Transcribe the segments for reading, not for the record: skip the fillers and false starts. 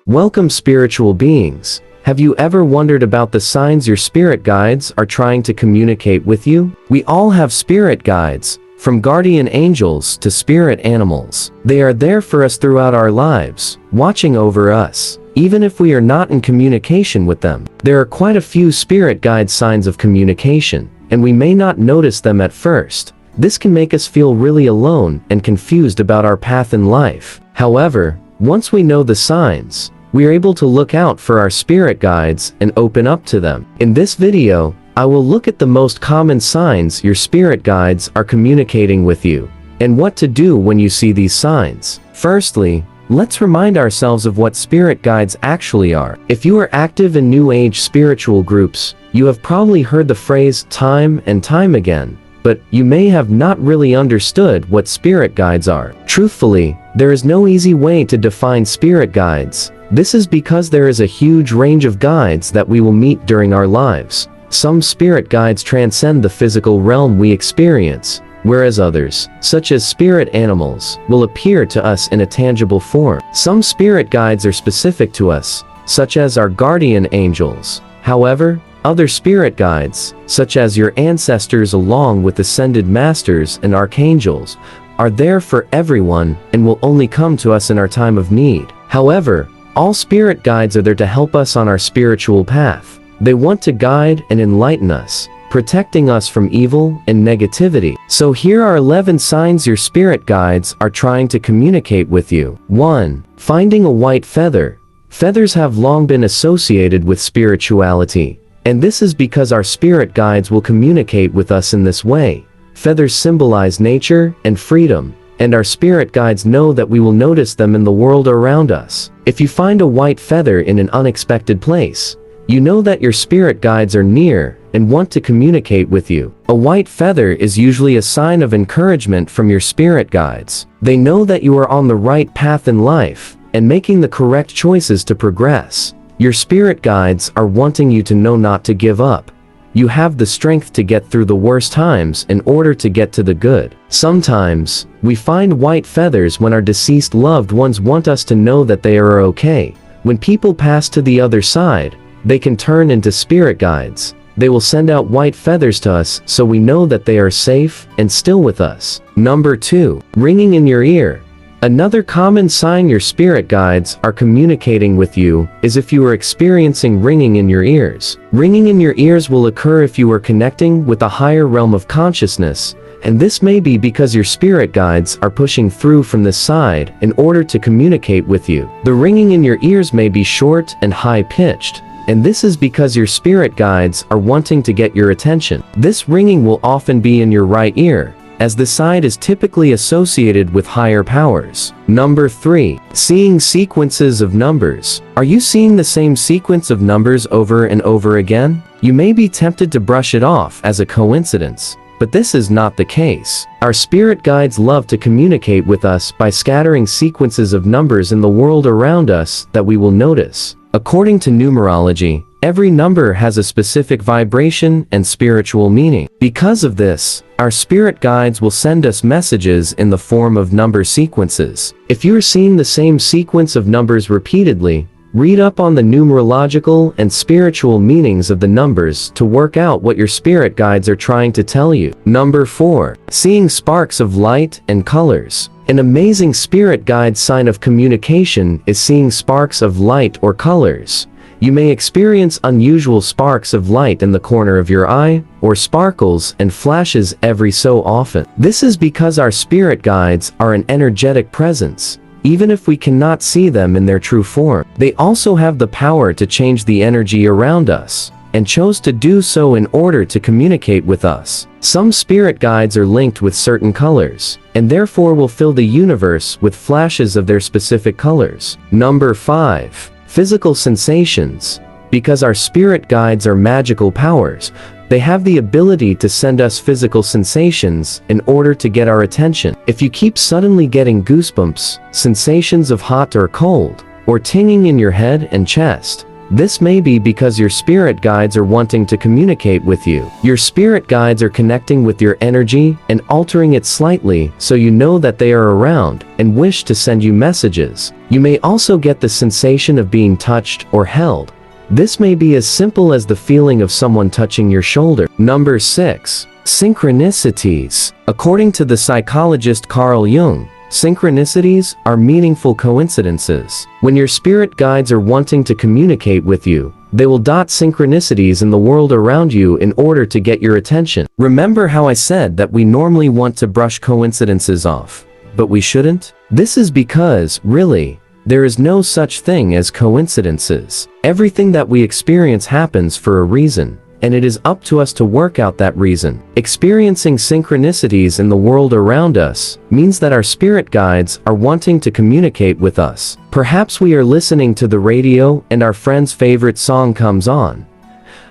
Welcome, spiritual beings. Have you ever wondered about the signs your spirit guides are trying to communicate with you? We all have spirit guides, from guardian angels to spirit animals. They are there for us throughout our lives, watching over us, even if we are not in communication with them. There are quite a few spirit guide signs of communication, and we may not notice them at first. This can make us feel really alone and confused about our path in life. However, once we know the signs, we are able to look out for our spirit guides and open up to them. In this video, I will look at the most common signs your spirit guides are communicating with you, and what to do when you see these signs. Firstly, let's remind ourselves of what spirit guides actually are. If you are active in New Age spiritual groups, you have probably heard the phrase time and time again, but you may have not really understood what spirit guides are. Truthfully, there is no easy way to define spirit guides. This is because there is a huge range of guides that we will meet during our lives. Some spirit guides transcend the physical realm we experience, whereas others, such as spirit animals, will appear to us in a tangible form. Some spirit guides are specific to us, such as our guardian angels. However, other spirit guides, such as your ancestors along with ascended masters and archangels, are there for everyone and will only come to us in our time of need. However, all spirit guides are there to help us on our spiritual path. They want to guide and enlighten us, protecting us from evil and negativity. So here are 11 signs your spirit guides are trying to communicate with you. 1. Finding a white feather. Feathers have long been associated with spirituality, and this is because our spirit guides will communicate with us in this way. Feathers symbolize nature and freedom, and our spirit guides know that we will notice them in the world around us. If you find a white feather in an unexpected place, you know that your spirit guides are near and want to communicate with you. A white feather is usually a sign of encouragement from your spirit guides. They know that you are on the right path in life and making the correct choices to progress. Your spirit guides are wanting you to know not to give up. You have the strength to get through the worst times in order to get to the good. Sometimes, we find white feathers when our deceased loved ones want us to know that they are okay. When people pass to the other side, they can turn into spirit guides. They will send out white feathers to us so we know that they are safe and still with us. Number 2. Ringing in your ear. Another common sign your spirit guides are communicating with you is if you are experiencing ringing in your ears. Ringing in your ears will occur if you are connecting with a higher realm of consciousness, and this may be because your spirit guides are pushing through from this side in order to communicate with you. The ringing in your ears may be short and high-pitched, and this is because your spirit guides are wanting to get your attention. This ringing will often be in your right ear, as the side is typically associated with higher powers. Number 3. Seeing sequences of numbers. Are you seeing the same sequence of numbers over and over again? You may be tempted to brush it off as a coincidence, but this is not the case. Our spirit guides love to communicate with us by scattering sequences of numbers in the world around us that we will notice. According to numerology, every number has a specific vibration and spiritual meaning. Because of this, our spirit guides will send us messages in the form of number sequences. If you are seeing the same sequence of numbers repeatedly, read up on the numerological and spiritual meanings of the numbers to work out what your spirit guides are trying to tell you. Number 4. Seeing sparks of light and colors. An amazing spirit guide sign of communication is seeing sparks of light or colors. You may experience unusual sparks of light in the corner of your eye, or sparkles and flashes every so often. This is because our spirit guides are an energetic presence, even if we cannot see them in their true form. They also have the power to change the energy around us, and chose to do so in order to communicate with us. Some spirit guides are linked with certain colors, and therefore will fill the universe with flashes of their specific colors. Number 5. Physical sensations. Because our spirit guides are magical powers, they have the ability to send us physical sensations in order to get our attention. If you keep suddenly getting goosebumps, sensations of hot or cold, or tingling in your head and chest, This may be because your spirit guides are wanting to communicate with you. Your spirit guides are connecting with your energy and altering it slightly so you know that they are around and wish to send you messages. You may also get the sensation of being touched or held. This may be as simple as the feeling of someone touching your shoulder. Number 6. Synchronicities. According to the psychologist Carl Jung, synchronicities are meaningful coincidences. When your spirit guides are wanting to communicate with you, they will dot synchronicities in the world around you in order to get your attention. Remember how I said that we normally want to brush coincidences off, but we shouldn't? This is because, really, there is no such thing as coincidences. Everything that we experience happens for a reason, and it is up to us to work out that reason. Experiencing synchronicities in the world around us means that our spirit guides are wanting to communicate with us. Perhaps we are listening to the radio and our friend's favorite song comes on.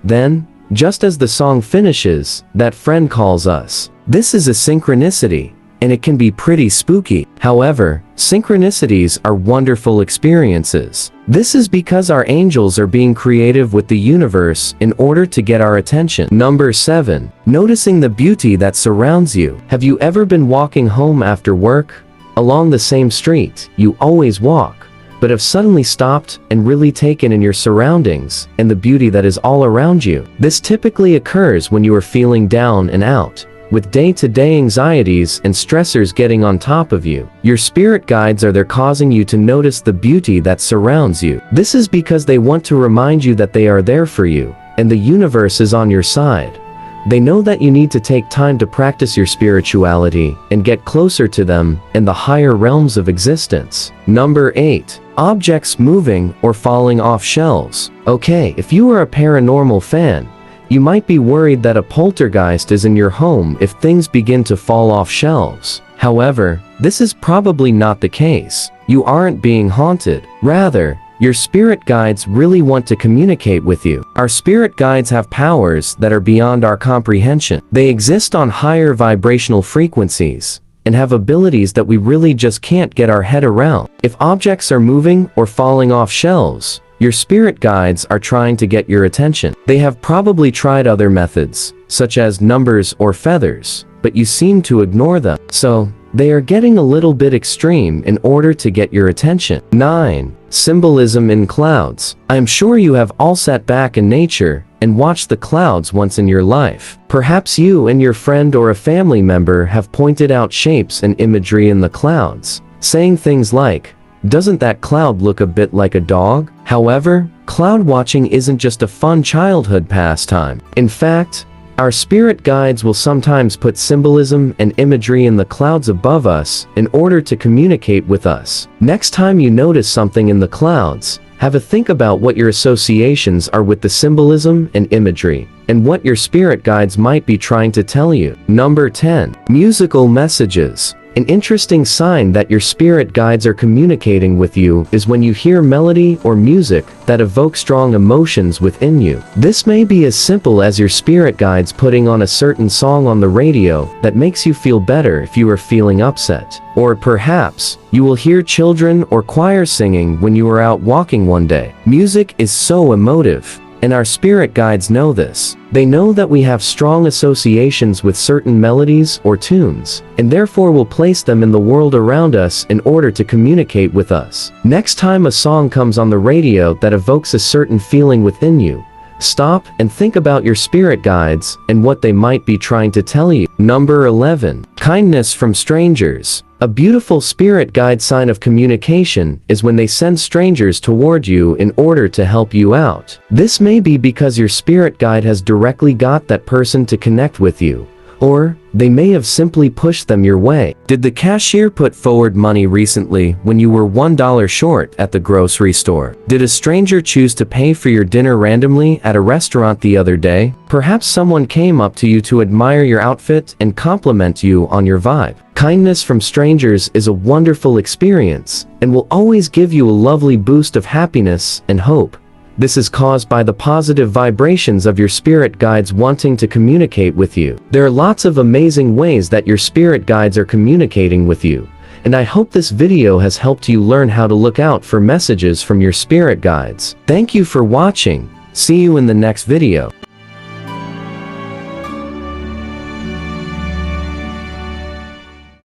Then, just as the song finishes, that friend calls us. This is a synchronicity, and it can be pretty spooky. However, synchronicities are wonderful experiences. This is because our angels are being creative with the universe in order to get our attention. Number 7. Noticing the beauty that surrounds you. Have you ever been walking home after work? Along the same street you always walk, but have suddenly stopped and really taken in your surroundings and the beauty that is all around you. This typically occurs when you are feeling down and out, with day-to-day anxieties and stressors getting on top of you. Your spirit guides are there causing you to notice the beauty that surrounds you. This is because they want to remind you that they are there for you, and the universe is on your side. They know that you need to take time to practice your spirituality and get closer to them in the higher realms of existence. Number 8. Objects moving or falling off shelves. Okay, if you are a paranormal fan, you might be worried that a poltergeist is in your home if things begin to fall off shelves. However, this is probably not the case. You aren't being haunted. Rather, your spirit guides really want to communicate with you. Our spirit guides have powers that are beyond our comprehension. They exist on higher vibrational frequencies and have abilities that we really just can't get our head around. If objects are moving or falling off shelves, your spirit guides are trying to get your attention. They have probably tried other methods, such as numbers or feathers, but you seem to ignore them. So, they are getting a little bit extreme in order to get your attention. 9. Symbolism in clouds. I am sure you have all sat back in nature and watched the clouds once in your life. Perhaps you and your friend or a family member have pointed out shapes and imagery in the clouds, saying things like, "Doesn't that cloud look a bit like a dog?" However, cloud watching isn't just a fun childhood pastime. In fact, our spirit guides will sometimes put symbolism and imagery in the clouds above us in order to communicate with us. Next time you notice something in the clouds, have a think about what your associations are with the symbolism and imagery, and what your spirit guides might be trying to tell you. Number 10. Musical messages. An interesting sign that your spirit guides are communicating with you is when you hear melody or music that evoke strong emotions within you. This may be as simple as your spirit guides putting on a certain song on the radio that makes you feel better if you are feeling upset. Or perhaps, you will hear children or choir singing when you are out walking one day. Music is so emotive, and our spirit guides know this. They know that we have strong associations with certain melodies or tunes, and therefore will place them in the world around us in order to communicate with us. Next time a song comes on the radio that evokes a certain feeling within you, stop and think about your spirit guides and what they might be trying to tell you. Number 11. Kindness from strangers. A beautiful spirit guide sign of communication is when they send strangers toward you in order to help you out. This may be because your spirit guide has directly got that person to connect with you, or they may have simply pushed them your way. Did the cashier put forward money recently when you were $1 short at the grocery store? Did a stranger choose to pay for your dinner randomly at a restaurant the other day? Perhaps someone came up to you to admire your outfit and compliment you on your vibe. Kindness from strangers is a wonderful experience and will always give you a lovely boost of happiness and hope. This is caused by the positive vibrations of your spirit guides wanting to communicate with you. There are lots of amazing ways that your spirit guides are communicating with you, and I hope this video has helped you learn how to look out for messages from your spirit guides. Thank you for watching. See you in the next video.